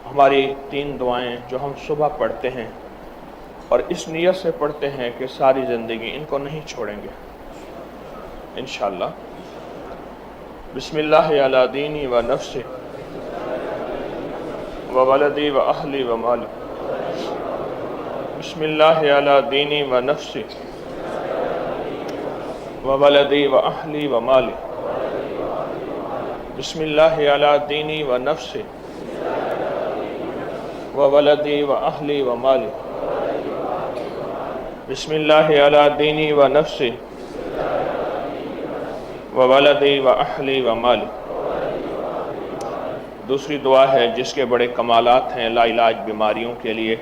ہماری 3 دعائیں جو ہم صبح پڑھتے ہیں اور اس نیت سے پڑھتے ہیں کہ ساری زندگی ان کو نہیں چھوڑیں گے انشاءاللہ۔ بسم اللہ علی دینی و نفسی و ولدی و اہلی و مالی۔ بسم اللہ علی دینی و نفسی و ولدی و اہلی و مالی۔ بسم اللہ علی دینی و نفسی و ولدی و اہلی و مالی۔ بسم اللہ علی دینی و نفسی و ولدی و اہلی و مالی۔ دوسری دعا ہے جس کے بڑے کمالات ہیں لا علاج بیماریوں کے لیے۔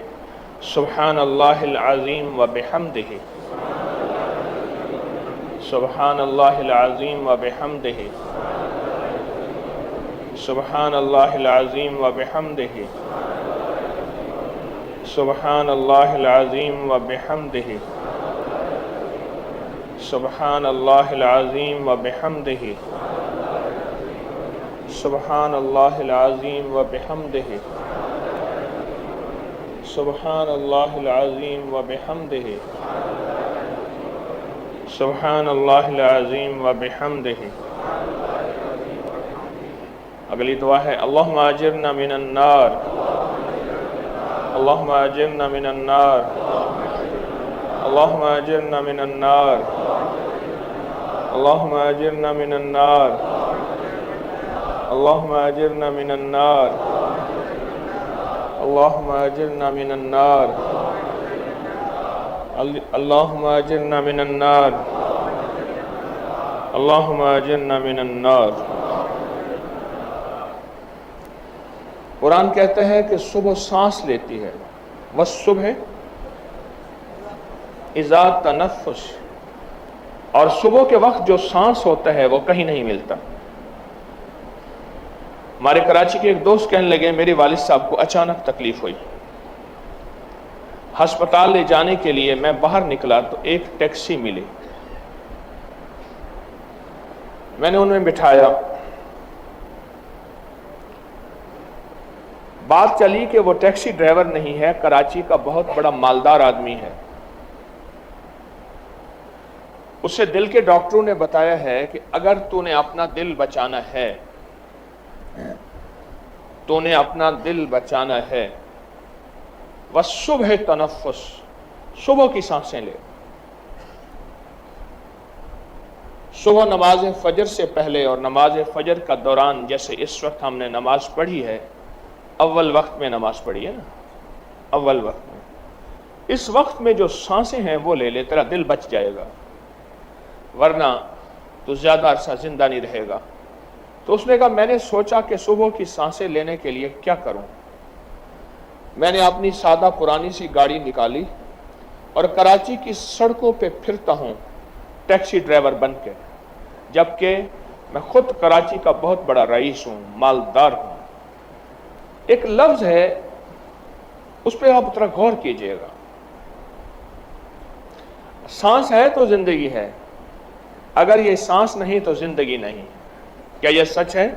سبحان اللہ العظیم و بحمدہ، سبحان اللہ العظیم و بحمدہ، سبحان اللہ العظیم و بحمدہ، سبحان اللہ العظیم و بحمدہ، سبحان اللہ العظیم و بحمدہ، سبحان اللہ العظیم و بحمدہ، سبحان اللہ العظیم و بحمدہ، سبحان اللہ العظیم و بحمدہ۔ اگلی دعا ہے اللہم اجرنا من النار، اللہم اجرنا من النار، اللہم اجرنا من النار، اللہم اجرنا من النار، اللہم اجرنا من النار، اللہم اجرنا من النار، اللہم اجرنا من النار، اللہم اجرنا من النار۔ قرآن کہتا ہے کہ صبح سانس لیتی ہے، والصبح اذا تنفس، اور صبح کے وقت جو سانس ہوتا ہے وہ کہیں نہیں ملتا۔ ہمارے کراچی کے ایک دوست کہنے لگے میرے والد صاحب کو اچانک تکلیف ہوئی، ہسپتال لے جانے کے لیے میں باہر نکلا تو ایک ٹیکسی ملی، میں نے ان میں بٹھایا، بات چلی کہ وہ ٹیکسی ڈرائیور نہیں ہے، کراچی کا بہت بڑا مالدار آدمی ہے۔ اسے دل کے ڈاکٹروں نے بتایا ہے کہ اگر تو نے اپنا دل بچانا ہے، تو نے اپنا دل بچانا ہے، وَالصُّبْحِ تنفس، صبح کی سانسیں لے۔ صبح نماز فجر سے پہلے اور نماز فجر کا دوران، جیسے اس وقت ہم نے نماز پڑھی ہے، اول وقت میں نماز پڑھی ہے نا، اول وقت میں، اس وقت میں جو سانسیں ہیں وہ لے لے، تیرا دل بچ جائے گا، ورنہ تو زیادہ عرصہ زندہ نہیں رہے گا۔ تو اس نے کہا میں نے سوچا کہ صبح کی سانسیں لینے کے لیے کیا کروں، میں نے اپنی سادہ پرانی سی گاڑی نکالی اور کراچی کی سڑکوں پہ پھرتا ہوں ٹیکسی ڈرائیور بن کے، جبکہ میں خود کراچی کا بہت بڑا رئیس ہوں، مالدار ہوں۔ ایک لفظ ہے اس پہ آپ ذرا غور کیجئے گا، سانس ہے تو زندگی ہے، اگر یہ سانس نہیں تو زندگی نہیں۔ کیا یہ سچ ہے؟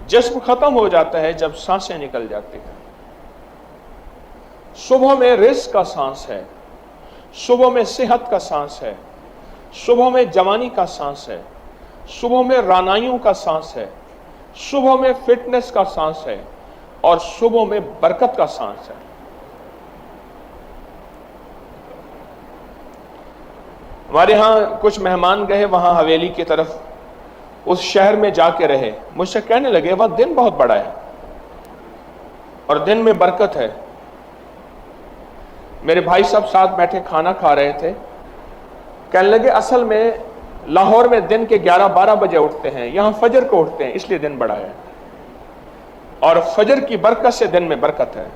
جسم ختم ہو جاتا ہے جب سانسیں نکل جاتی ہیں۔ صبح میں رزق کا سانس ہے، صبح میں صحت کا سانس ہے، صبح میں جوانی کا سانس ہے، صبح میں رانائیوں کا سانس ہے، صبح میں فٹنس کا سانس ہے، اور صبح میں برکت کا سانس ہے۔ ہمارے ہاں کچھ مہمان گئے وہاں حویلی کی طرف، اس شہر میں جا کے رہے، مجھ سے کہنے لگے وہاں دن بہت بڑا ہے اور دن میں برکت ہے۔ میرے بھائی صاحب ساتھ بیٹھے کھانا کھا رہے تھے، کہنے لگے اصل میں لاہور میں دن کے 11-12 بجے اٹھتے ہیں، یہاں فجر کو اٹھتے ہیں، اس لیے دن بڑا ہے، اور فجر کی برکت سے دن میں برکت ہے۔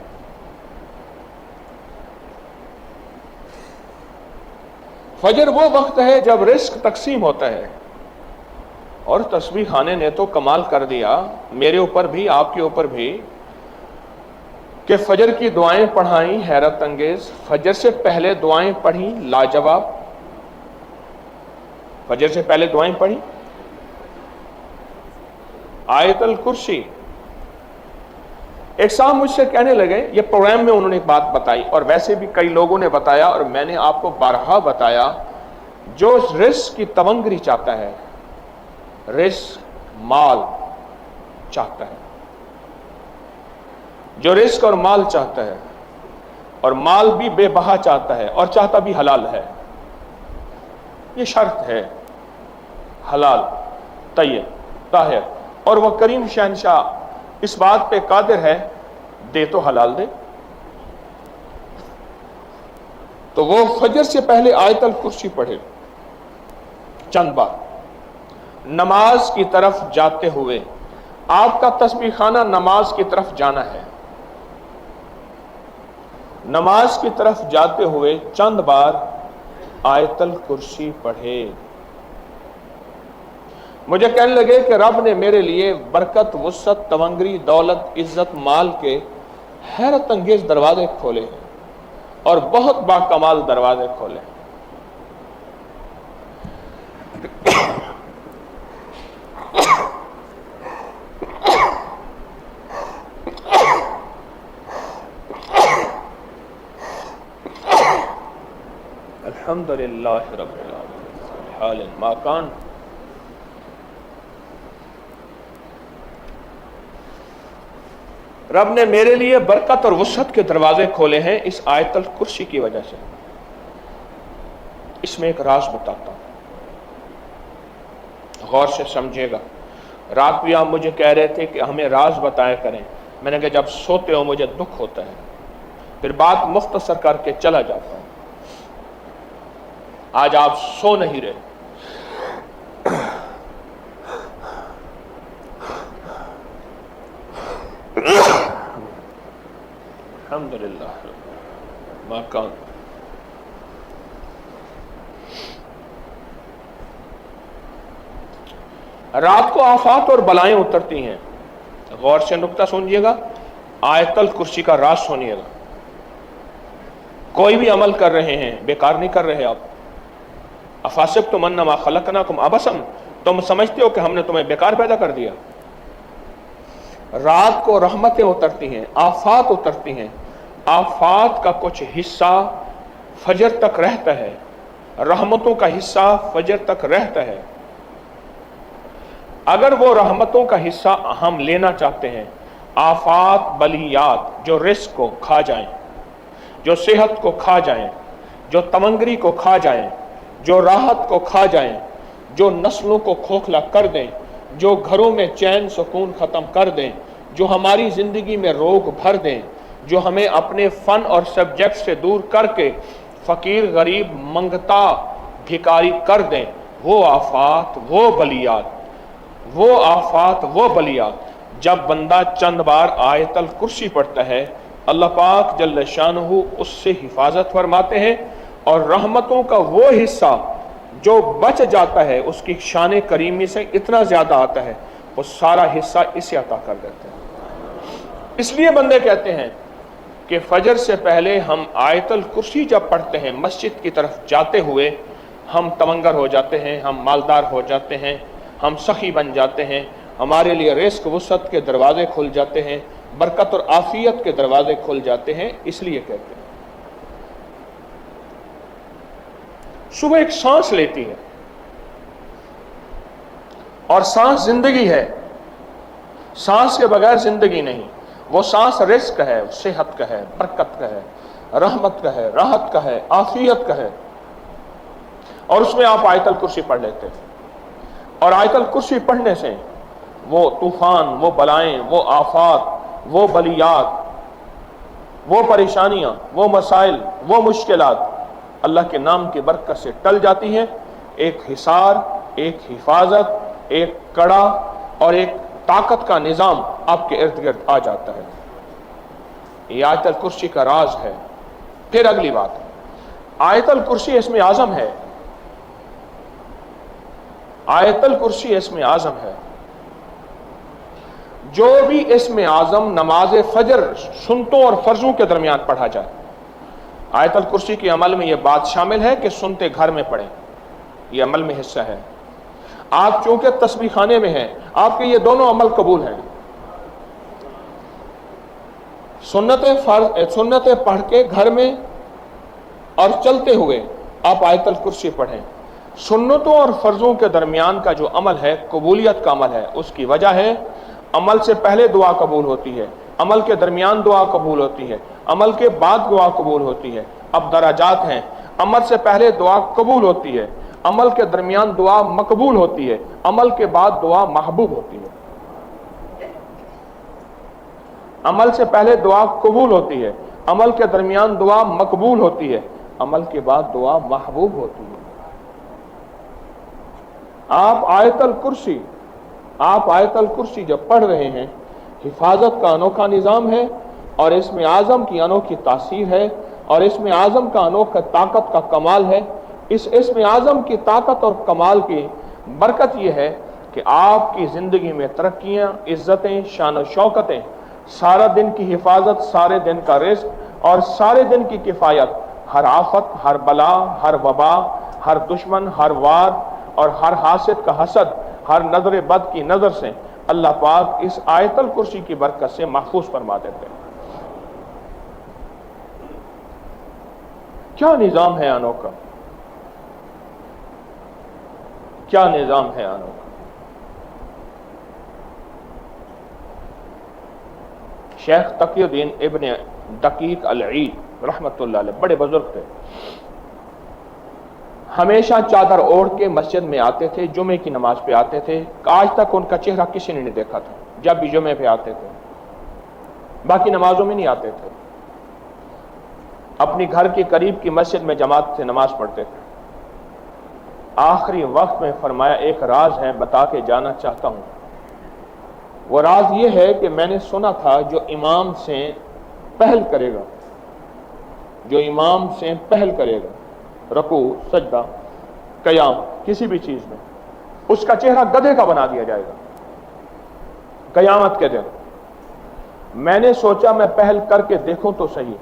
فجر وہ وقت ہے جب رزق تقسیم ہوتا ہے، اور تسبیح خانے نے تو کمال کر دیا، میرے اوپر بھی آپ کے اوپر بھی، کہ فجر کی دعائیں پڑھائیں حیرت انگیز، فجر سے پہلے دعائیں پڑھیں لاجواب، فجر سے پہلے دعائیں پڑھیں، آیت الکرسی ایک صاحب مجھ سے کہنے لگے، یہ پروگرام میں انہوں نے ایک بات بتائی اور ویسے بھی کئی لوگوں نے بتایا اور میں نے آپ کو بارہا بتایا، جو رزق کی تونگری چاہتا ہے، رزق مال چاہتا ہے، جو رزق اور مال چاہتا ہے اور مال بھی بے بہا چاہتا ہے اور چاہتا بھی حلال ہے، یہ شرط ہے، حلال طیب طاہر، اور وہ کریم شہنشاہ اس بات پہ قادر ہے، دے تو حلال دے۔ تو وہ فجر سے پہلے آیت الکرسی پڑھے چند بار، نماز کی طرف جاتے ہوئے، آپ کا تسبیح خانہ نماز کی طرف جانا ہے، نماز کی طرف جاتے ہوئے چند بار آیت الکرسی پڑھے۔ مجھے کہنے لگے کہ رب نے میرے لیے برکت، وسعت، تونگری، دولت، عزت، مال کے حیرت انگیز دروازے کھولے ہیں اور بہت باکمال دروازے کھولے ہیں۔ الحمدللہ رب العالمین حال ما کان۔ رب نے میرے لیے برکت اور وسعت کے دروازے کھولے ہیں اس آیت الکرسی کی وجہ سے۔ اس میں ایک راز بتاتا ہوں، غور سے سمجھے گا۔ رات بھی آپ مجھے کہہ رہے تھے کہ ہمیں راز بتایا کریں، میں نے کہا جب سوتے ہو مجھے دکھ ہوتا ہے، پھر بات مختصر کر کے چلا جاتا ہوں۔ آج آپ سو نہیں رہے، الحمدللہ ما کان۔ رات کو آفات اور بلائیں اترتی ہیں، غور سے نکتہ سنیے گا، آیت الکرسی کا راز سنیے گا۔ کوئی بھی عمل کر رہے ہیں بیکار نہیں کر رہے آپ۔ افحسبتم انما خلقناکم عبثا، تم سمجھتے ہو کہ ہم نے تمہیں بیکار پیدا کر دیا۔ رات کو رحمتیں اترتی ہیں، آفات اترتی ہیں، آفات کا کچھ حصہ فجر تک رہتا ہے، رحمتوں کا حصہ فجر تک رہتا ہے۔ اگر وہ رحمتوں کا حصہ ہم لینا چاہتے ہیں، آفات بلیات جو رزق کو کھا جائیں، جو صحت کو کھا جائیں، جو تونگری کو کھا جائیں، جو راحت کو کھا جائیں، جو نسلوں کو کھوکھلا کر دیں، جو گھروں میں چین سکون ختم کر دیں، جو ہماری زندگی میں روگ بھر دیں، جو ہمیں اپنے فن اور سبجیکٹ سے دور کر کے فقیر غریب منگتا بھکاری کر دیں، وہ آفات، وہ بلیات، وہ آفات، وہ بلیات، جب بندہ چند بار آیت الکرسی پڑھتا ہے، اللہ پاک جل شانہ اس سے حفاظت فرماتے ہیں، اور رحمتوں کا وہ حصہ جو بچ جاتا ہے اس کی شان کریمی سے اتنا زیادہ آتا ہے، وہ سارا حصہ اسے عطا کر دیتے ہیں۔ اس لیے بندے کہتے ہیں کہ فجر سے پہلے ہم آیت الکرسی جب پڑھتے ہیں مسجد کی طرف جاتے ہوئے، ہم تونگر ہو جاتے ہیں، ہم مالدار ہو جاتے ہیں، ہم سخی بن جاتے ہیں، ہمارے لیے رزق وسعت کے دروازے کھل جاتے ہیں، برکت اور عافیت کے دروازے کھل جاتے ہیں۔ اس لیے کہتے ہیں صبح ایک سانس لیتی ہے، اور سانس زندگی ہے، سانس کے بغیر زندگی نہیں۔ وہ سانس رزق ہے، صحت کا ہے، برکت کا ہے، رحمت کا ہے، راحت کا ہے، عافیت کا ہے، اور اس میں آپ آیت الکرسی پڑھ لیتے ہیں۔ اور آیت الکرسی پڑھنے سے وہ طوفان، وہ بلائیں، وہ آفات، وہ بلیات، وہ پریشانیاں، وہ مسائل، وہ مشکلات اللہ کے نام کی برکت سے ٹل جاتی ہیں۔ ایک حصار، ایک حفاظت، ایک کڑا اور ایک طاقت کا نظام آپ کے ارد گرد آ جاتا ہے۔ یہ آیت الکرسی کا راز ہے۔ پھر اگلی بات، آیت الکرسی اسم اعظم ہے، آیت الکرسی اسم اعظم ہے۔ جو بھی اسم اعظم نماز فجر سنتوں اور فرضوں کے درمیان پڑھا جائے، آیت الکرسی کے عمل میں یہ بات شامل ہے کہ سنتے گھر میں پڑھیں، یہ عمل میں حصہ ہے۔ آپ چونکہ تسبیح خانے میں ہیں، آپ کے یہ دونوں عمل قبول ہیں۔ सुन्नतें पढ़ के घर में और चलते हुए आप आयतल कुर्सी पढ़ें। सुन्नतों और फर्जों के दरमियान का जो अमल है कबूलियत का अमल है, उसकी वजह है अमल से पहले दुआ कबूल होती है, अमल के दरमियान दुआ कबूल होती है, अमल के बाद दुआ कबूल होती है। अब दराजात हैं, अमल से पहले दुआ कबूल होती है, अमल के दरमियान दुआ मकबूल होती है, अमल के बाद दुआ महबूब होती है। अमल से पहले दुआ कबूल होती है, अमल के दरमियान दुआ मकबूल होती है, अमल के बाद दुआ महबूब होती है। आप आयतल कुर्सी जब पढ़ रहे हैं, हिफाजत का अनोखा निज़ाम है और इसमें आज़म की अनोखी तासीर है और इसमें आज़म का अनोखा ताकत का कमाल है। इसमें आज़म की ताकत और कमाल की बरकत यह है कि आपकी ज़िंदगी में तरक्कियाँ, इज़्ज़तें, शान और शौकतें, सारा दिन की हिफाजत, सारे दिन का रिज़्क़ और सारे दिन की किफ़ायत, हर आफत, हर बला, हर वबा, हर दुश्मन, हर वार और हर हासिद का हसद, हर नजर बद की नज़र से अल्लाह पाक इस आयतल कुर्सी की बरकत से महफूज फरमा देते हैं। क्या निज़ाम है अनोखा, क्या निज़ाम है अनोखा। शेख तकीउद्दीन इब्न दकीक अल-ईद रहमतुल्लाह अलैह बड़े बुजुर्ग थे, हमेशा चादर ओढ़ के मस्जिद में आते थे, जुमे की नमाज पे आते थे। आज तक उनका चेहरा किसी ने नहीं देखा था जब भी जुमे पे आते थे, बाकी नमाजों में नहीं आते थे। अपनी घर के करीब की मस्जिद में जमात से नमाज पढ़ते थे। आखिरी वक्त में फरमाया, एक राज है बता के जाना चाहता हूं। वो राज ये है कि मैंने सुना था जो इमाम से पहल करेगा, जो इमाम से पहल करेगा रकू, सजदा, कयाम, किसी भी चीज में, उसका चेहरा गधे का बना दिया जाएगा कयामत के दिन। मैंने सोचा मैं पहल करके देखूं तो सही,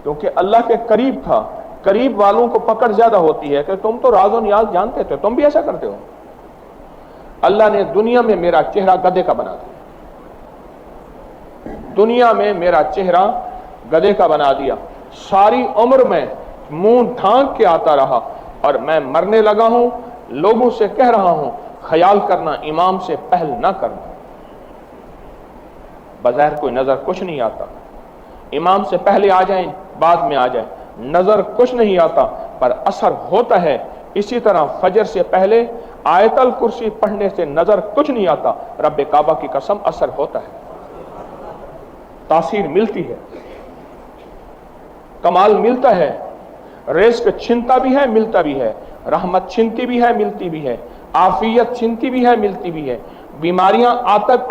क्योंकि अल्लाह के करीब था। करीब वालों को पकड़ ज्यादा होती है कि तुम तो राज़ो नियाज जानते थे, तुम भी ऐसा करते हो। अल्लाह ने दुनिया में मेरा चेहरा गधे का बना दिया, दुनिया में मेरा चेहरा गधे का बना दिया। सारी उम्र में मुंह ढांक के आता रहा और मैं मरने लगा हूं, लोगों से कह रहा हूं ख्याल करना इमाम से पहल ना करना। बज़ाहिर कोई नजर कुछ नहीं आता, इमाम से पहले आ जाएं बाद में आ जाएं, नजर कुछ नहीं आता पर असर होता है। इसी तरह फजर से पहले आयतल कुर्सी पढ़ने से नजर कुछ नहीं आता, रब्बे काबा की कसम असर होता है, तासीर मिलती है, कमाल मिलता है, रिज़्क़ छिनता भी है मिलता भी है, रहमत छिनती भी है मिलती भी है, आफियत छिनती भी है मिलती भी है, बीमारियां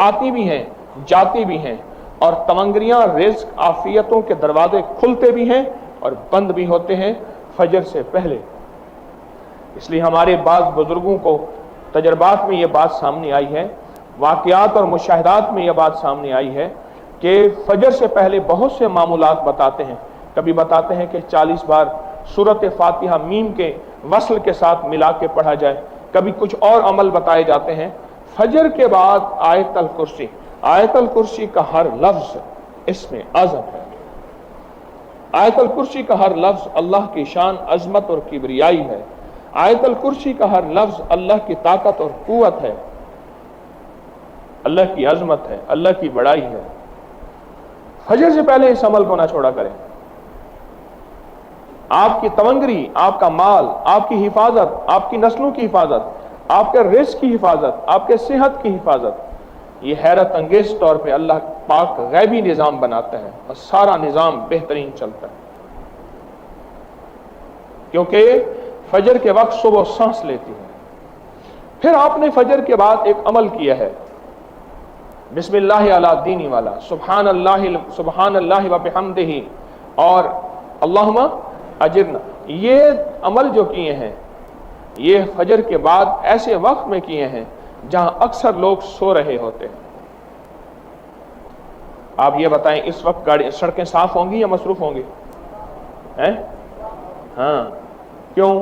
आती भी हैं जाती भी हैं, और तमंगरियां रिज़्क़ आफियतों के दरवाजे खुलते भी हैं और बंद भी होते हैं फजर से पहले। इसलिए हमारे बाज़ बुजुर्गों को तजर्बात में ये बात सामने आई है, वाक़यात और मुशाहिदात में यह बात सामने आई है कि फजर से पहले बहुत से मामूलात बताते हैं। कभी बताते हैं कि 40 बार सूरत फातिहा मीम के वस्ल के साथ मिला के पढ़ा जाए, कभी कुछ और अमल बताए जाते हैं। फजर के बाद आयतल कुर्सी का हर लफ्ज इसमें आज़म है। आयतल कुर्सी का हर लफ्ज अल्लाह की शान, अजमत और किबरियाई है। आयतल कुर्सी का हर लफ्ज अल्लाह की ताकत और कुव्वत है, अल्लाह की अजमत है, अल्लाह की बड़ाई है। फजर से पहले इस अमल को ना छोड़ा करें। आपकी तमंगरी, आपका माल, आपकी हिफाजत, आपकी नस्लों की हिफाजत, आपके रिज़्क़ की हिफाजत, आपके सेहत की हिफाजत, ये हैरत अंगेज तौर पे अल्लाह पाक गैबी निज़ाम बनाता है और सारा निज़ाम बेहतरीन चलता है। क्योंकि फजर के वक्त सुबह सांस लेती है। फिर आपने फजर के बाद एक अमल किया है, बिस्मिल्लाह अला दीनी वाला, सुभान अल्लाह व बिहम्दिही और अल्लाहुम्मा अजिरना। ये अमल जो किए हैं ये फजर के बाद ऐसे वक्त में किए हैं जहां अक्सर लोग सो रहे होते हैं। आप ये बताएं, इस वक्त सड़कें साफ होंगी या मसरूफ होंगी? हैं? हाँ, क्यों?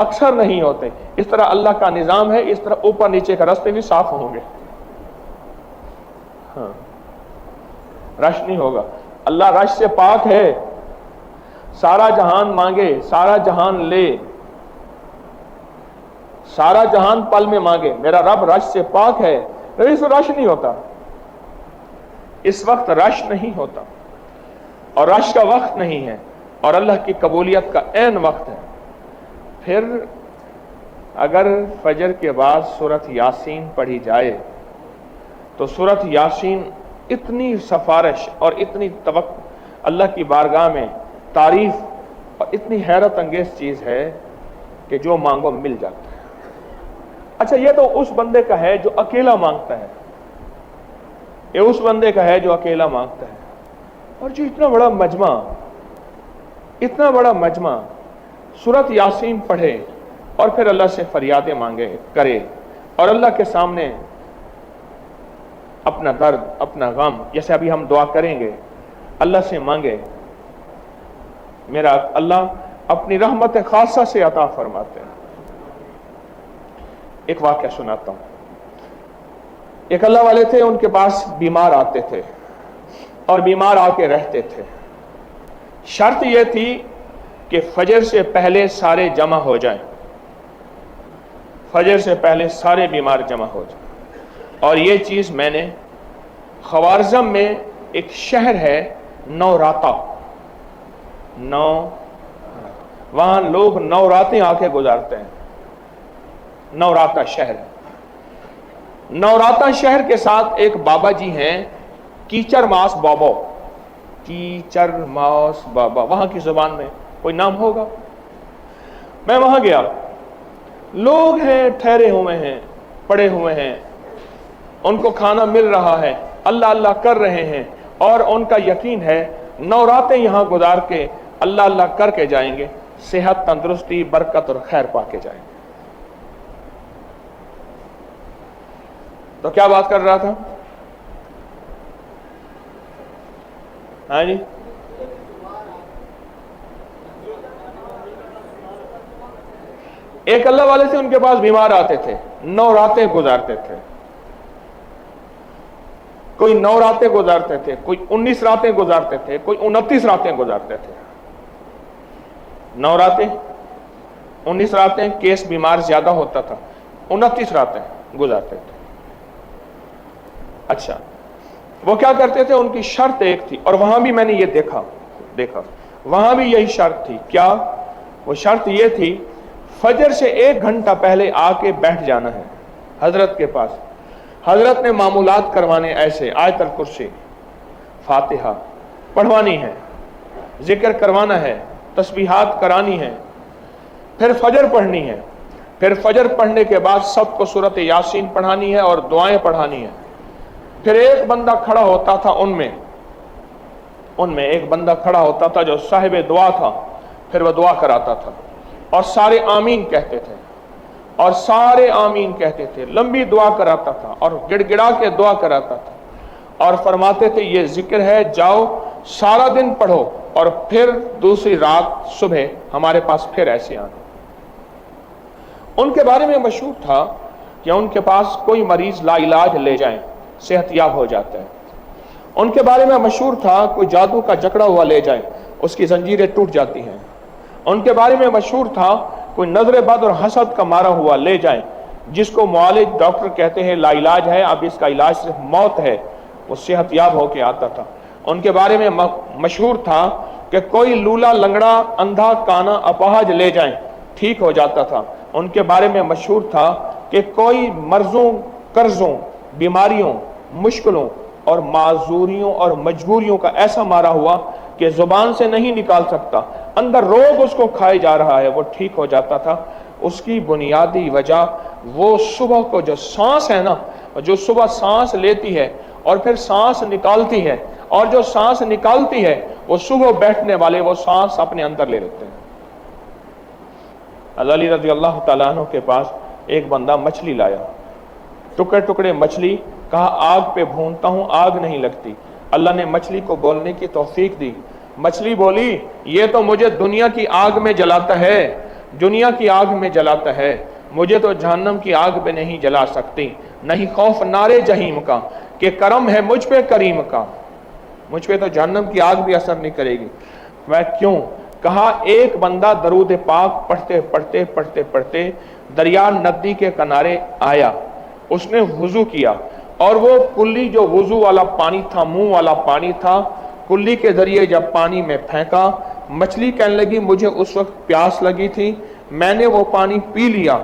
अक्सर नहीं होते। इस तरह अल्लाह का निजाम है, इस तरह ऊपर नीचे का रास्ते भी साफ होंगे। हाँ, रश नहीं होगा। अल्लाह रश से पाक है। सारा जहान मांगे, सारा जहान ले, सारा जहान पल में मांगे, मेरा रब रश से पाक है, लेकिन इसमें रश नहीं होता। इस वक्त रश नहीं होता और रश का वक्त नहीं है और अल्लाह की कबूलियत का ऐन वक्त है। फिर अगर फजर के बाद सूरत यासीन पढ़ी जाए तो सूरत यासीन इतनी सफारिश और इतनी तवक्कुल अल्लाह की बारगाह में तारीफ और इतनी हैरत अंगेज चीज़ है कि जो मांगो मिल जाता है। अच्छा, ये तो उस बंदे का है जो अकेला मांगता है, ये उस बंदे का है जो अकेला मांगता है। और जो इतना बड़ा मजमा सूरत यासीन पढ़े और फिर अल्लाह से फरियादें मांगे करे और अल्लाह के सामने अपना दर्द, अपना गम, जैसे अभी हम दुआ करेंगे, अल्लाह से मांगे, मेरा अल्लाह अपनी रहमत खासा से अता फरमाते हैं। एक वाक़या सुनाता हूं। एक अल्लाह वाले थे, उनके पास बीमार आते थे और बीमार आके रहते थे। शर्त यह थी कि फजर से पहले सारे जमा हो जाएं, फजर से पहले सारे बीमार जमा हो जाएं। और ये चीज़ मैंने ख्वारिज़म में एक शहर है नौराता, वहाँ लोग नौरातें आके गुजारते हैं। नौराता शहर है। नौराता शहर के साथ एक बाबा जी हैं, कीचर मास बाबा, कीचर मास बाबा, वहाँ की जुबान में कोई नाम होगा। मैं वहाँ गया, लोग हैं, ठहरे हुए हैं, पड़े हुए हैं, उनको खाना मिल रहा है, अल्लाह अल्लाह कर रहे हैं और उनका यकीन है नौरातें यहाँ गुजार के अल्लाह अल्लाह करके जाएंगे, सेहत, तंदुरुस्ती, बरकत और खैर पाके जाएंगे। तो क्या बात कर रहा था? हाँ जी, एक अल्लाह वाले थे, उनके पास बीमार आते थे, 9 रातें गुजारते थे। कोई 9 रातें गुजारते थे, कोई 19 रातें गुजारते थे, कोई 29 रातें गुजारते थे। 9 रातें, 19 रातें, केस बीमार ज्यादा होता था, 29 रातें गुजारते थे। अच्छा, वो क्या करते थे? उनकी शर्त एक थी, और वहां भी मैंने ये देखा वहां भी यही शर्त थी। क्या वो शर्त ये थी? फजर से 1 घंटा पहले आके बैठ जाना है हजरत के पास। हजरत ने मामूलात करवाने ऐसे, आयतल कुर्सी, फातिहा पढ़वानी है, जिक्र करवाना है, तस्बीहात करानी है, फिर फजर पढ़नी है, फिर फजर पढ़ने के बाद सबको सूरत यासीन पढ़ानी है और दुआएं पढ़ानी है। फिर एक बंदा खड़ा होता था, उनमें एक बंदा खड़ा होता था जो साहिब दुआ था, फिर वह दुआ कराता था और सारे आमीन कहते थे, और सारे आमीन कहते थे, लंबी दुआ कराता था और गिड़गिड़ा के दुआ कराता था और फरमाते थे ये जिक्र है, जाओ सारा दिन पढ़ो और फिर दूसरी रात सुबह हमारे पास फिर ऐसे आना। उनके बारे में मशहूर था कि उनके पास कोई मरीज लाइलाज ले जाए, सेहतयाब हो जाता है। उनके बारे में मशहूर था कोई जादू का जकड़ा हुआ ले जाए, उसकी जंजीरें टूट जाती हैं। उनके बारे में मशहूर था कोई नजर बद और हसद का मारा हुआ ले जाए, जिसको मुआलिज डॉक्टर कहते हैं लाइलाज है, अब इसका इलाज सिर्फ मौत है, वो सेहतयाब होके आता था। उनके बारे में मशहूर था कि कोई लूला, लंगड़ा, अंधा, काना, अपाहज ले जाए, ठीक हो जाता था। उनके बारे में मशहूर था कि कोई मर्जों, कर्जों, बीमारियों, मुश्किलों और माजूरियों और मजबूरियों का ऐसा मारा हुआ कि जुबान से नहीं निकाल सकता, अंदर रोग उसको खाए जा रहा है, वो ठीक हो जाता था। उसकी बुनियादी वजह वो सुबह को जो सांस है ना, जो सुबह सांस लेती है और फिर सांस निकालती है, और जो सांस निकालती है वो सुबह बैठने वाले वो सांस अपने अंदर ले लेते हैं। अली रज़ी अल्लाह तआला अन्हु के पास एक बंदा मछली लाया, टुकड़े टुकड़े मछली, कहा आग पे भूनता हूं, आग नहीं लगती। अल्लाह ने मछली को बोलने की तौफीक दी। मछली बोली, ये तो मुझे दुनिया की आग में जलाता है, दुनिया की आग में जलाता है, मुझे तो जहन्नम की आग में नहीं जला सकती। नहीं खौफ नारे जहीम का, कि करम है मुझ पे करीम का। मुझ पे तो जहन्नम की आग भी असर नहीं करेगी। मैं क्यों? कहा एक बंदा दरूद पाक पढ़ते पढ़ते पढ़ते पढ़ते दरिया नदी के किनारे आया, उसने वुजू किया और वो कुल्ली जो वुजू वाला पानी था, मुंह वाला पानी था, कुल्ली के जरिए जब पानी में फेंका, मछली कहने लगी मुझे उस वक्त प्यास लगी थी, मैंने वो पानी पी लिया,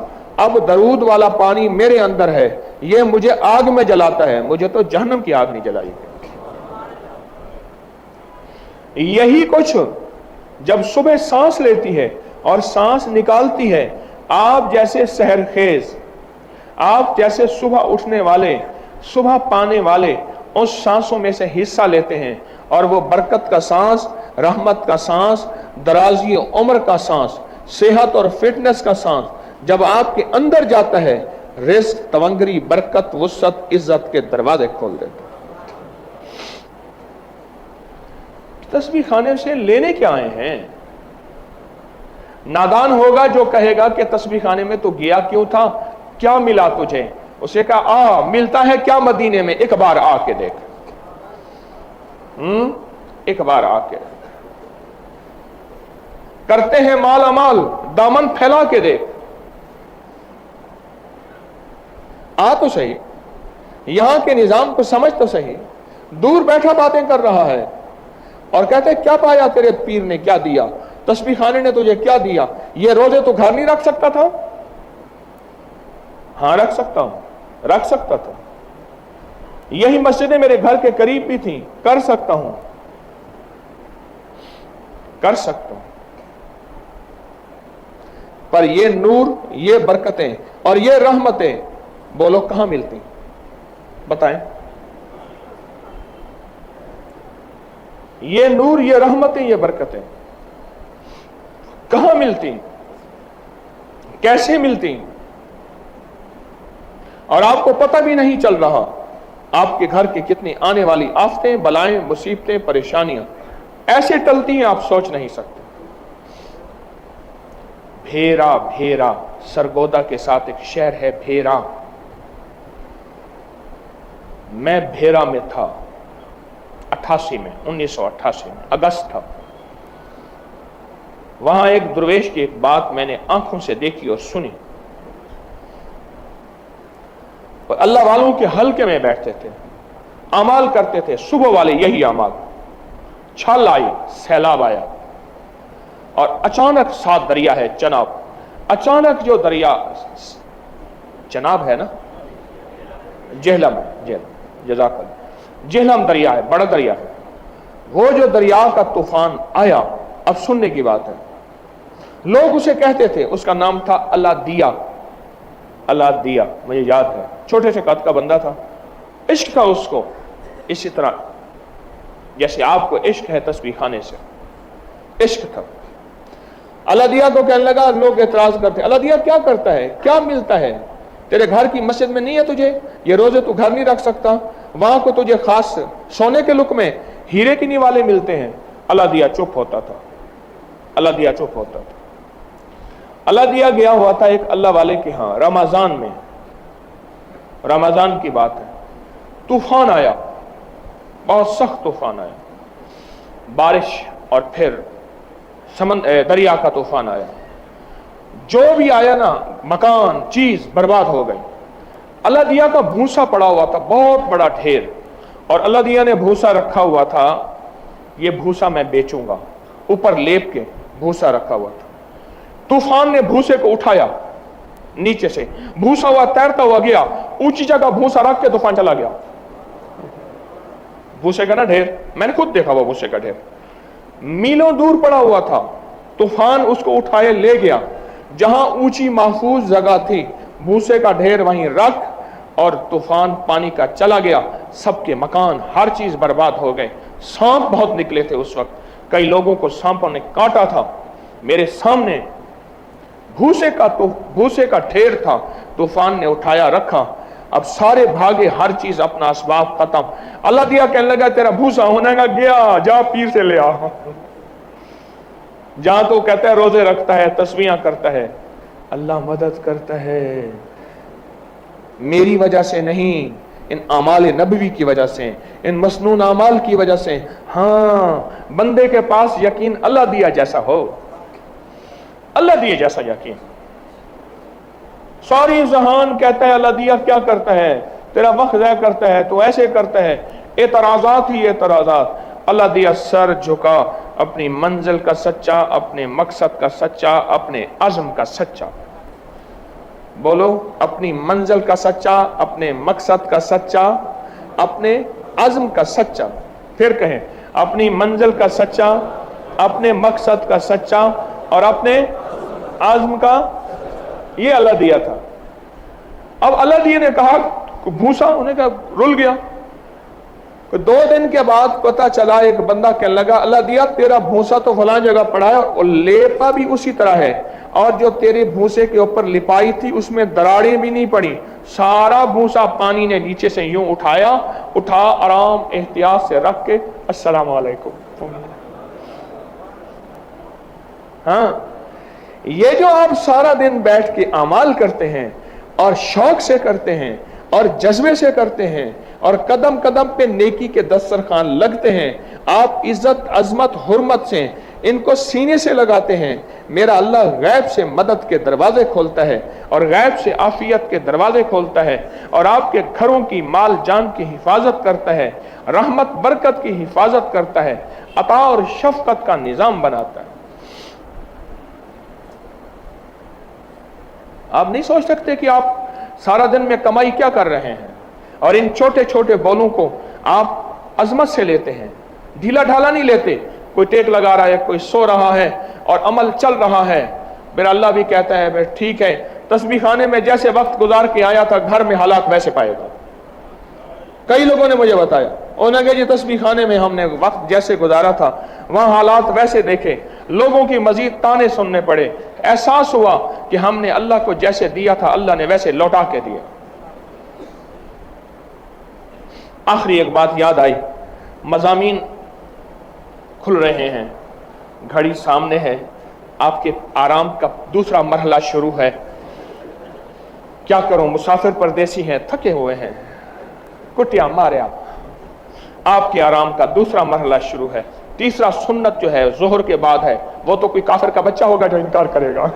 अब दरूद वाला पानी मेरे अंदर है, ये मुझे आग में जलाता है, मुझे तो जहन्नम की आग नहीं जलाई। यही कुछ जब सुबह सांस लेती है और सांस निकालती है, आप जैसे सहरखेज, आप जैसे सुबह उठने वाले, सुबह पाने वाले उस सांसों में से हिस्सा लेते हैं और वो बरकत का सांस, रहमत का सांस, दराजी उम्र का सांस, सेहत और फिटनेस का सांस जब आपके अंदर जाता है, रिस्क, तवंगरी, बरकत, वुसअत, इज्जत के दरवाजे खोल देता है। तस्बीह खाने से लेने क्या आए हैं? नादान होगा जो कहेगा कि तस्बीह खाने में तो गया क्यों था, क्या मिला तुझे? उसे कहा आ मिलता है क्या मदीने में, एक बार आके देख, एक बार आके देख। करते हैं माल अमाल, दामन फैला के देख, आ तो सही, यहां के निजाम को समझ तो सही। दूर बैठा बातें कर रहा है और कहते क्या पाया तेरे पीर ने, क्या दिया, तस्बीह खाने ने तुझे क्या दिया, ये रोजे तो घर नहीं रख सकता था? हाँ रख सकता हूं, रख सकता था, यही मस्जिदें मेरे घर के करीब भी थी, कर सकता हूं, कर सकता हूं, पर ये नूर, ये बरकतें और ये रहमतें बोलो कहां मिलती? बताएं। ये नूर, ये रहमतें, ये बरकतें कहां मिलती, कैसे मिलती? और आपको पता भी नहीं चल रहा आपके घर की कितनी आने वाली आफतें, बलाएं, मुसीबतें, परेशानियां ऐसे टलती हैं आप सोच नहीं सकते। भेरा, भेरा सरगोदा के साथ एक शहर है भेरा, मैं भेरा में था 88 में, 1988 में अगस्त था। वहां एक दुर्वेश की एक बात मैंने आंखों से देखी और सुनी। और अल्लाह वालों के हल्के में बैठते थे, अमाल करते थे, सुबह वाले यही अमाल। छल आई, सैलाब आया और अचानक साथ दरिया है चनाब, अचानक जो दरिया चनाब है ना, जेहलम है, जजाकल, जेहलम दरिया है, बड़ा दरिया है, वो जो दरिया का तूफान आया, अब सुनने की बात है, लोग उसे कहते थे, उसका नाम था अल्लाह दिया, अल्लाह दिया, मुझे याद है, छोटे से कद का बंदा था, इश्क था उसको, इसी तरह जैसे आपको इश्क है तस्बीह खाने से, इश्क था। अल्लाह दिया को कहने लगा, लोग एतराज करते, अल्लाह दिया क्या करता है, क्या मिलता है, तेरे घर की मस्जिद में नहीं है तुझे, ये रोजे तू घर नहीं रख सकता, वहां को तुझे खास सोने के लुक में हीरे की निवाले मिलते हैं। अल्लाह दिया चुप होता था, अल्लाह दिया चुप होता था। अल्लाह दिया गया हुआ था एक अल्लाह वाले के यहां रमजान में, रमजान की बात है, तूफान आया, बहुत सख्त तूफान आया, बारिश और फिर दरिया का तूफान आया, जो भी आया ना मकान चीज बर्बाद हो गई। अल्लाह दिया का भूसा पड़ा हुआ था, बहुत बड़ा ढेर, और अल्लाह दिया ने भूसा रखा हुआ था, ये भूसा मैं बेचूंगा, ऊपर लेप के भूसा रखा हुआ था। तूफान ने भूसे को उठाया नीचे से, भूसा हुआ तैरता हुआ गया, ऊंची जगह भूसा रख के तूफान चला गया। भूसे का ना ढेर, मैंने खुद देखा हुआ भूसे का ढेर, मीलों दूर पड़ा हुआ था, तूफान उसको उठाए ले गया, जहां ऊंची महफूज जगह थी, भूसे का ढेर वहीं रख, और तूफान पानी का चला गया, सबके मकान हर चीज बर्बाद हो गए। सांप बहुत निकले थे उस वक्त, कई लोगों को सांपों ने काटा था। मेरे सामने भूसे का ढेर था, तूफान ने उठाया रखा, अब सारे भागे, हर चीज अपना असबाब खत्म। अल्लाह दिया कहने लगा तेरा भूसा होने का गया, जा पीर से ले आ। जहां तो कहता है रोजे रखता है, तस्बीहां करता है, अल्लाह मदद करता है, मेरी वजह से नहीं, इन आमाल नबवी की वजह से, इन मसनून आमाल की वजह से। हाँ, बंदे के पास यकीन अल्लाह दिया जैसा हो, अल्लाह दिए जैसा यकीन। सारी जहान कहता है अल्लाह दिया क्या करता है, तेरा वक्त ज़ाया करता है, तो ऐसे करता है, एतराज़ात ही एतराज़ात। अल्लाह दिया सर झुका, अपनी मंजिल का सच्चा, अपने मकसद का सच्चा, अपने अज़्म का सच्चा। बोलो, अपनी मंजिल का सच्चा, अपने मकसद का सच्चा, अपने अज़्म का सच्चा। फिर कहें, अपनी मंजिल का सच्चा, अपने मकसद का सच्चा और अपने अज़्म का। ये अल्लाह दिया था। अब अल्लाह दिया ने कहा भूसा, उन्हें कहा रुल गया। 2 दिन के बाद पता चला, एक बंदा कहने लगा अल्लाह दिया तेरा भूसा तो फलां जगह पड़ा है और लेपा भी उसी तरह है, और जो तेरे भूसे के ऊपर लिपाई थी उसमें दरारें भी नहीं पड़ी। सारा भूसा पानी ने नीचे से यूं उठा आराम एहतियात से रख के अस्सलाम वालेकुम। हाँ, ये जो आप सारा दिन बैठ के अमाल करते हैं और शौक से करते हैं और जज्बे से करते हैं और कदम कदम पे नेकी के दस्तरखान लगते हैं, आप इज्जत अजमत हुर्मत से इनको सीने से लगाते हैं, मेरा अल्लाह गैब से मदद के दरवाजे खोलता है और गैब से आफियत के दरवाजे खोलता है और आपके घरों की माल जान की हिफाजत करता है, रहमत बरकत की हिफाजत करता है, अता और शफकत का निजाम बनाता है। आप नहीं सोच सकते कि आप सारा दिन में कमाई क्या कर रहे हैं, और इन छोटे छोटे बोलों को आप अजमत से लेते हैं, ढीला ढाला नहीं लेते। कोई टेक लगा रहा है, कोई सो रहा है और अमल चल रहा है, मेरा अल्लाह भी कहता है ठीक है, तस्बीह खाने में जैसे वक्त गुजार के आया था घर में हालात वैसे पाएगा। कई लोगों ने मुझे बताया, उन्होंने कहा जी तस्बीह खाने में हमने वक्त जैसे गुजारा था वहां हालात वैसे देखे, लोगों की मजीद ताने सुनने पड़े, एहसास हुआ कि हमने अल्लाह को जैसे दिया था अल्लाह ने वैसे लौटा के दिया। आखिरी एक बात याद आई, मज़ामीन खुल रहे हैं, घड़ी सामने है, आपके आराम का दूसरा मरहला शुरू है। क्या करूं, मुसाफिर परदेसी हैं, थके हुए हैं, कुटिया मारे आपके आराम का दूसरा मरहला शुरू है। तीसरा सुन्नत जो है जोहर के बाद है, वो तो कोई काफिर का बच्चा होगा जो इनकार करेगा।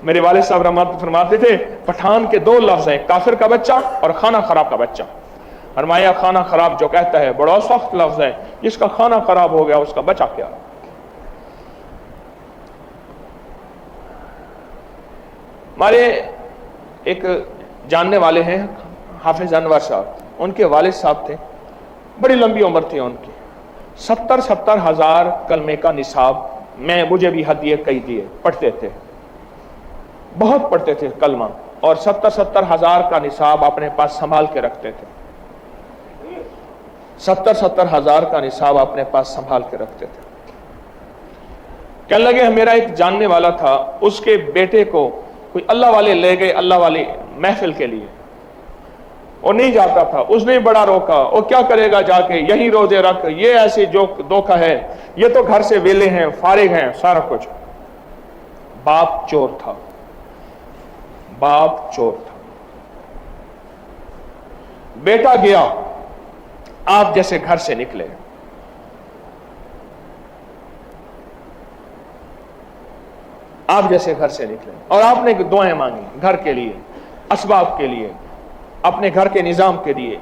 मेरे वाले साहब रहमत फरमाते थे पठान के 2 लफ्ज हैं, काफिर का बच्चा और खाना खराब का बच्चा। फरमाया खाना खराब जो कहता है बड़ा सख्त लफ्ज है, जिसका खाना खराब हो गया उसका बचा क्या। हमारे एक जानने वाले हैं हाफिज अनवर साहब, उनके वालिद साहब थे, बड़ी लंबी उम्र थी उनकी, 70-70 हजार कलमे का निसाब मुझे भी हदिये कई दिए, पढ़ते थे, बहुत पढ़ते थे कलमा, और 70-70 हजार का निसाब अपने पास संभाल के रखते थे। 70-70 हजार का निसाब अपने पास संभाल के रखते थे। कहने लगे मेरा एक जानने वाला था, उसके बेटे को कोई अल्लाह वाले ले गए, अल्लाह वाले महफिल के लिए, वो नहीं जाता था, उसने बड़ा रोका, वो क्या करेगा जाके, यही रोजे रख, ये ऐसे जो धोखा है, ये तो घर से वेले हैं, फारिग हैं, सारा कुछ। बाप चोर था, बाप चोर था। बेटा गया, आप जैसे घर से निकले, आप जैसे घर से निकले और आपने दुआएं मांगी घर के लिए, असबाब के लिए, अपने घर के निजाम के लिए,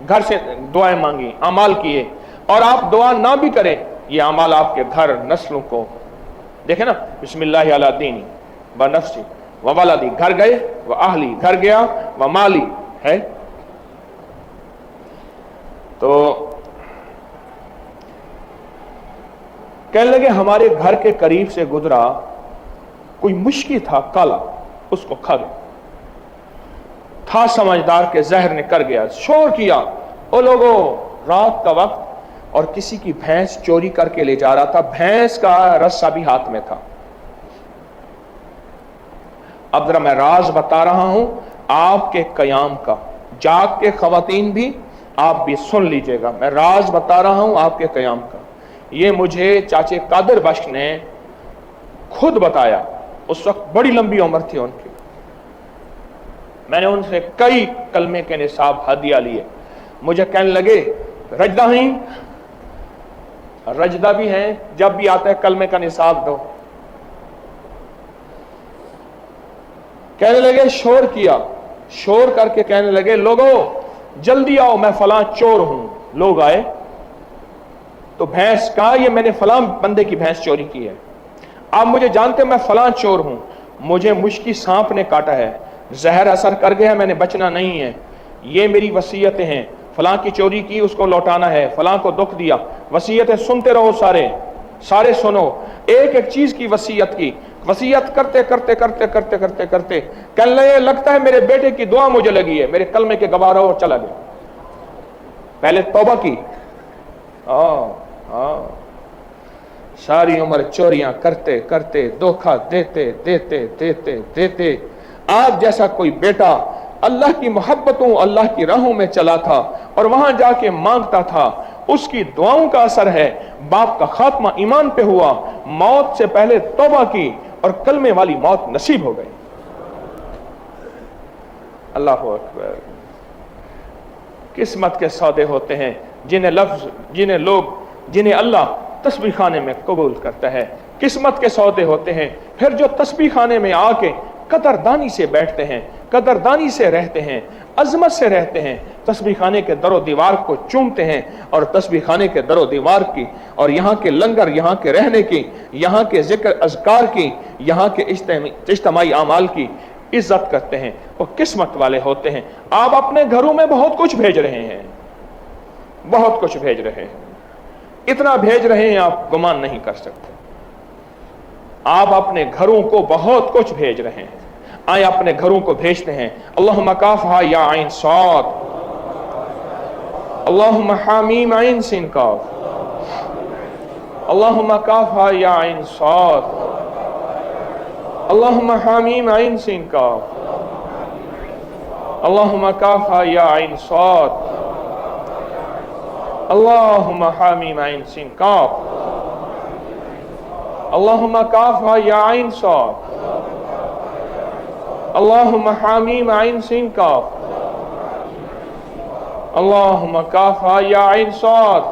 घर से दुआएं मांगी, अमाल किए, और आप दुआ ना भी करें, ये अमाल आपके घर नस्लों को देखे ना, बिस्मिल्लाह अला दीनी व नफ्सी व वलदी, घर गए व आहली, घर गया व माली है। तो कहने लगे हमारे घर के करीब से गुजरा कोई मुश्की था काला, उसको खा गया, था समझदार के जहर ने कर गया, शोर किया, ओ लोगों रात का वक्त, और किसी की भैंस चोरी करके ले जा रहा था, भैंस का रस्सा भी हाथ में था। अब जरा मैं राज बता रहा हूं आपके कयाम का, जाग के खवातीन भी आप भी सुन लीजिएगा, मैं राज बता रहा हूं आपके कयाम का। ये मुझे चाचे कादर बख्श ने खुद बताया, उस वक्त बड़ी लंबी उम्र थी उनकी। मैंने उनसे कई कलमे के निसाब हदिया लिए। मुझे कहने लगे रजदा ही, रजदा भी हैं, जब भी आता है कलमे का निसाब दो। कहने लगे, शोर किया, शोर करके कहने लगे लोगों जल्दी आओ, मैं फलां चोर हूं। लोग आए तो भैंस कहा, ये मैंने फलां बंदे की भैंस चोरी की है, आप मुझे जानते, मैं फलां चोर हूं, मुझे मुश्की सांप ने काटा है, जहर असर कर गया, मैंने बचना नहीं है, ये मेरी वसीयतें हैं, फलां की चोरी की उसको लौटाना है, फलां को दुख दिया। वसीयतें सुनते रहो, सारे सुनो, एक एक चीज की वसीयत की। वसीयत करते करते करते करते करते करते कहने लगता है मेरे बेटे की दुआ मुझे लगी है, मेरे कलमे के गवारा और चला गया। पहले तौबा की, सारी उम्र चोरियां करते करते, धोखा देते देते देते देते, आज जैसा कोई बेटा अल्लाह की मोहब्बतों अल्लाह की राहों में चला था और वहां जाके मांगता था, उसकी दुआओं का असर है, बाप का खात्मा ईमान पे हुआ, मौत से पहले तौबा की और कलमे वाली मौत नसीब हो गई। अल्लाह अकबर। किस्मत के सौदे होते हैं जिन्हें अल्लाह तस्बीह खाने में कबूल करता है। किस्मत के सौदे होते हैं फिर जो तस्बीह खाने में आके कदरदानी से बैठते हैं, कदरदानी से रहते हैं, अजमत से रहते हैं, तस्बीह खाने के दरो दीवार को चूमते हैं और तस्बीह खाने के दरो दीवार की और यहाँ के लंगर, यहाँ के रहने की, यहाँ के जिक्र अज़कार की, यहाँ के इज्तिमाई आमाल की इज्जत करते हैं, वो किस्मत वाले होते हैं। आप अपने घरों में बहुत कुछ भेज रहे हैं, बहुत कुछ भेज रहे हैं, इतना भेज रहे हैं आप गुमान नहीं कर सकते। आप अपने घरों को बहुत कुछ भेज रहे हैं, आए अपने घरों को भेजते हैं। अल्लाहुम्मा काफ़हा या आइन साद, अल्लाहुम्मा हामीम आइन सिन काफ, अल्लाहुम्मा काफ़हा या आइन साद, अल्लाहुम्मा हामीम आइन सिन काफ, अल्लाहुम्मा काफ़हा या आइन साद, अल्लाहुम्मा हामीम आइन सिन काफ, अल्लाहुम्मा काफ़हा या आइन साद, अल्लाहुम्मा हामीम आइन सिन काफ, अल्लाहुम्मा काफ़हा या आइन साद,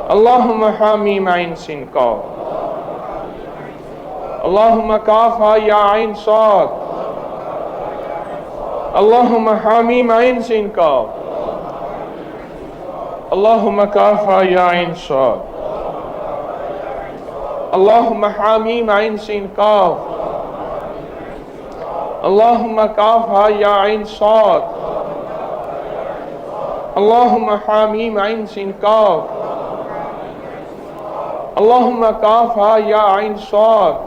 अल्लाहुम्मा हामीम आइन सिन काफ, अल्लाहुम्मा काफ़हा या आइन साद, अल्लाहुम्मा हामीम आइन सिन काफ, अल्लाहुम्मा काफ़हा या आइन साद, अल्लाहुम्मा हामीम आइन सिन काफ, अल्लाहुम्मा काफ़हा या आइन साद, अल्लाहुम्मा हामीम आइन सिन काफ, अल्लाहुम्मा काफ़हा या आइन साद,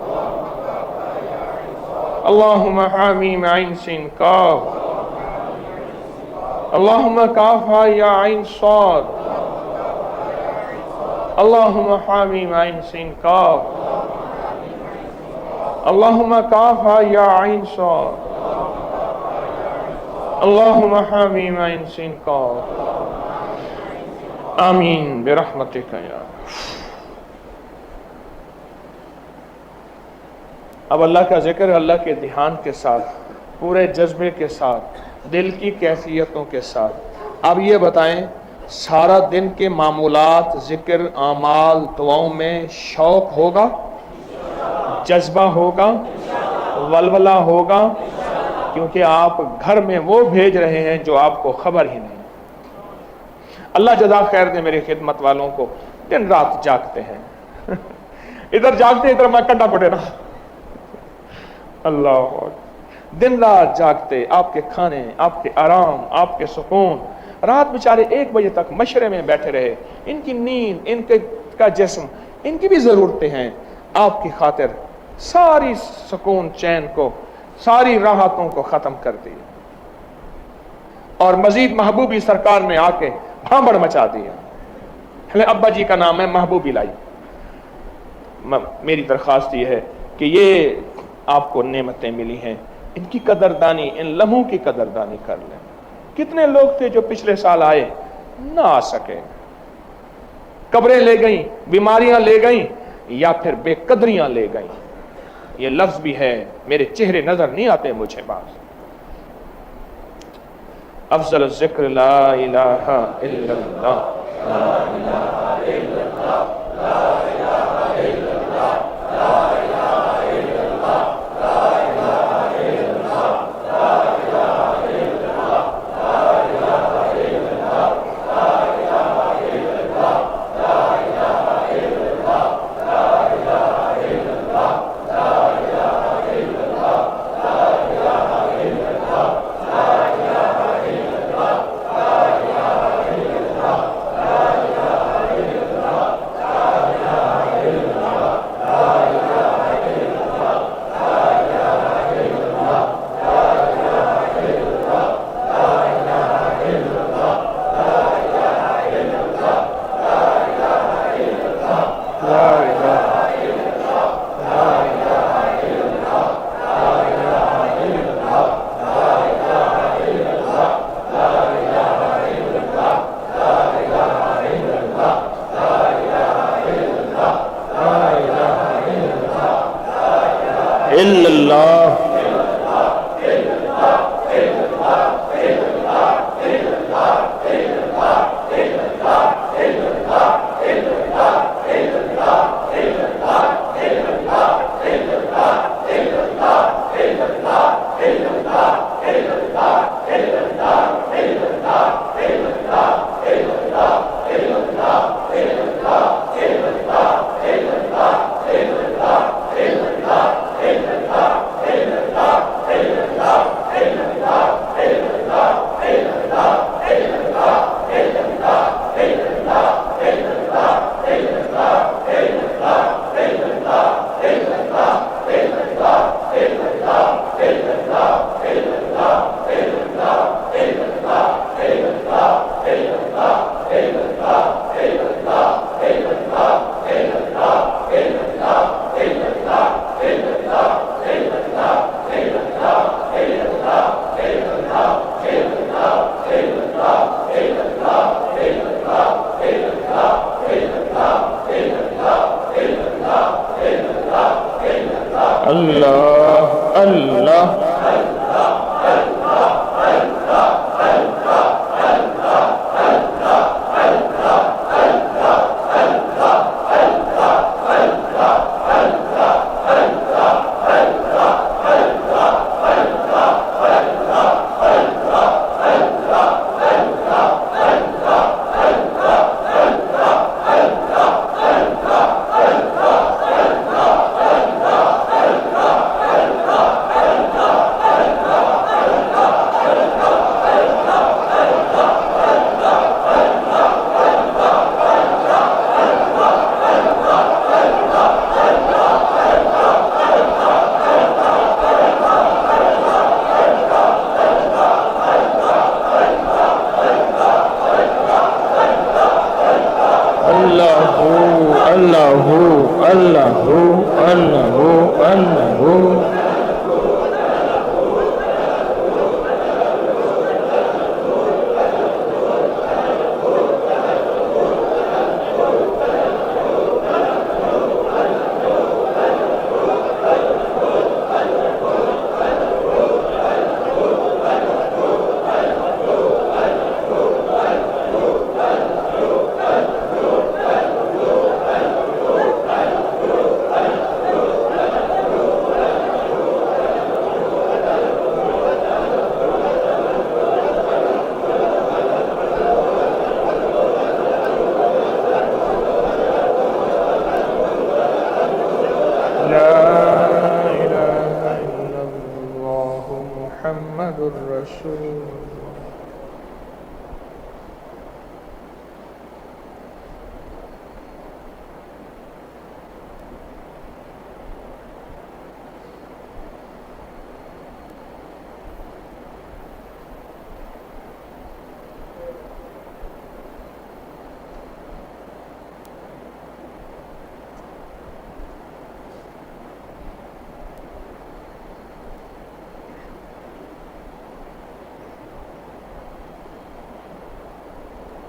अल्लाहुम्मा हामीम आइन सिन काफ, अल्लाहुम्मा काफ़हा या आइन साद, अल्लाहुम्मा हामीम आइन सिन काफ, अल्लाहुम्मा काफ़हा या आइन साद, अल्लाहुम्मा हामीम आइन सिन काफ। आमीन बिरहमतिका या। अब अल्लाह का जिक्र अल्लाह के ध्यान के साथ, पूरे जज्बे के साथ, दिल की कैफियतों के साथ। अब ये बताएं, सारा दिन के मामूलात, जिक्र, आमाल, दुआओं में शौक होगा, जज्बा होगा, वलवला होगा, क्योंकि आप घर में वो भेज रहे हैं जो आपको खबर ही नहीं। अल्लाह जज़ा खैर दे मेरे खिदमत वालों को, दिन रात जागते हैं इधर जागते इधर मैं कंडा पटे रहा। अल्लाह, दिन रात जागते, आपके खाने, आपके आराम, आपके सुकून, रात बेचारे 1 बजे तक मशरे में बैठे रहे, इनकी नींद, इनके का जिस्म, इनकी भी ज़रूरतें हैं, आपकी खातिर सारी सुकून चैन को, सारी राहतों को ख़त्म कर दिया और मजीद महबूबी सरकार ने आके भांबड़ मचा दिया। अब्बा जी का नाम है महबूबी लाई। मेरी दरख्वास्त ये है कि ये आपको नेमतें मिली हैं, इनकी कदरदानी, इन लम्हों की कदरदानी कर लें। कितने लोग थे जो पिछले साल आए ना आ सके, कब्रें ले गई, बीमारियां ले गई, या फिर बेकदरियां ले गई। یہ لفظ بھی ہے، میرے چہرے نظر نہیں آتے مجھے بعض. افضل الذکر لا الہ الا اللہ. اللہ اللہ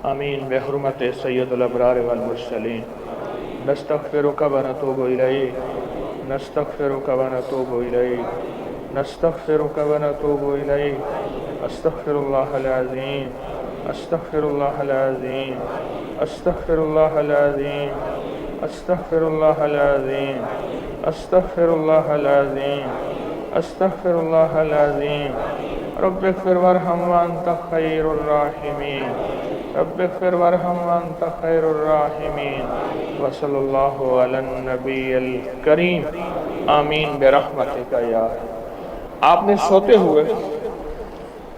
آمین بحرمت سید الابرار والمرسلین نستغفرک ونتوب الیک नस्तगफिरुका व नतूबु इलैक नस्तगफिरुका व नतूबु इलैक अस्तगफिरुल्लाहल अज़ीम अस्तगफिरुल्लाहल अज़ीम अस्तगफिरुल्लाहल अज़ीम अस्तगफिरुल्लाहल अज़ीम अस्तगफिरुल्लाहल अज़ीम अस्तगफिरुल्लाहल अज़ीम रब्बिग़फिर वरहम व अंत खैरुर राहिमीन रब्बिग़फिर वरहम व अंत खैरुर राहिमीन व सल्लल्लाहु अलन नबिय्यिल करीम आमीन बिरहमतिका या। आपने सोते हुए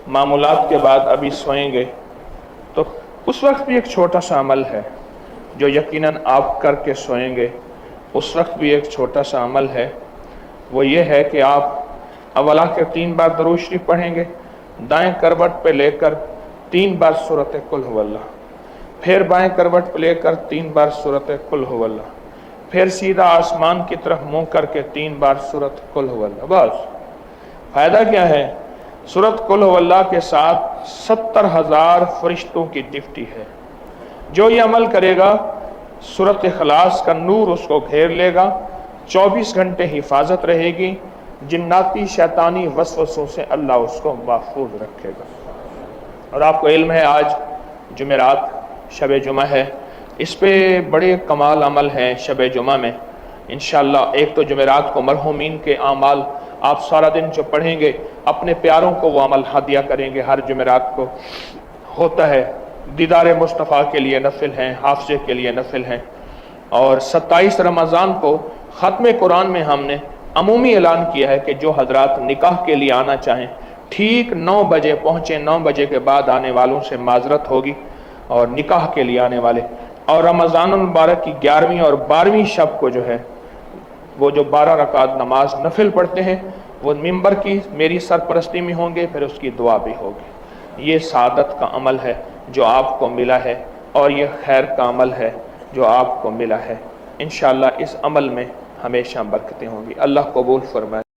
मामूलात के बाद अभी सोएंगे तो उस वक्त भी एक छोटा सा अमल है जो यकीनन आप करके सोएंगे। उस वक्त भी एक छोटा सा अमल है, वो ये है कि आप अवला के 3 बार दरूद शरीफ पढ़ेंगे, दाएं करवट पे लेकर 3 बार सूरत कुल हुवल्लाह, फिर बाएं करवट पे लेकर 3 बार सूरत कुल हुवल्लाह, फिर सीधा आसमान की तरफ मुंह करके 3 बार सूरत कुल हुवल्लाह। बस फायदा क्या है? सूरत कुल हुवल्लाह के साथ 70,000 फरिश्तों की ड्यूटी है। जो ये अमल करेगा सूरत इखलास का नूर उसको घेर लेगा, 24 घंटे हिफाजत रहेगी, जिन्नाती शैतानी वसवसों से अल्लाह उसको महफूज रखेगा। और आपको इल्म है आज जुमेरात शब जुमा है, इस पे बड़े कमाल अमल हैं शब जुमा में इंशाअल्लाह। एक तो जुमेरात को मरहूमीन के आमाल आप सारा दिन जो पढ़ेंगे अपने प्यारों को वो अमल हदिया करेंगे। हर जुमेरात को होता है, दीदार मुस्तफ़ा के लिए नफिल हैं, हाफ़िज़े के लिए नफिल हैं। और 27 रमज़ान को ख़त्म कुरान में हमने अमूमी ऐलान किया है कि जो हजरात निकाह के लिए आना चाहें ठीक 9 बजे पहुँचें, 9 बजे के बाद आने वालों से माजरत होगी। और निकाह के लिए आने वाले और रमज़ान मुबारक की 11वीं और 12वीं शब को जो है वो जो 12 रकात नमाज नफिल पढ़ते हैं वो मिंबर की मेरी सरपरस्ती में होंगे, फिर उसकी दुआ भी होगी। ये सादत का अमल है जो आपको मिला है और ये खैर का अमल है जो आपको मिला है। इंशाअल्लाह इस अमल में हमेशा बरकतें होंगी। अल्लाह कबूल फरमाए।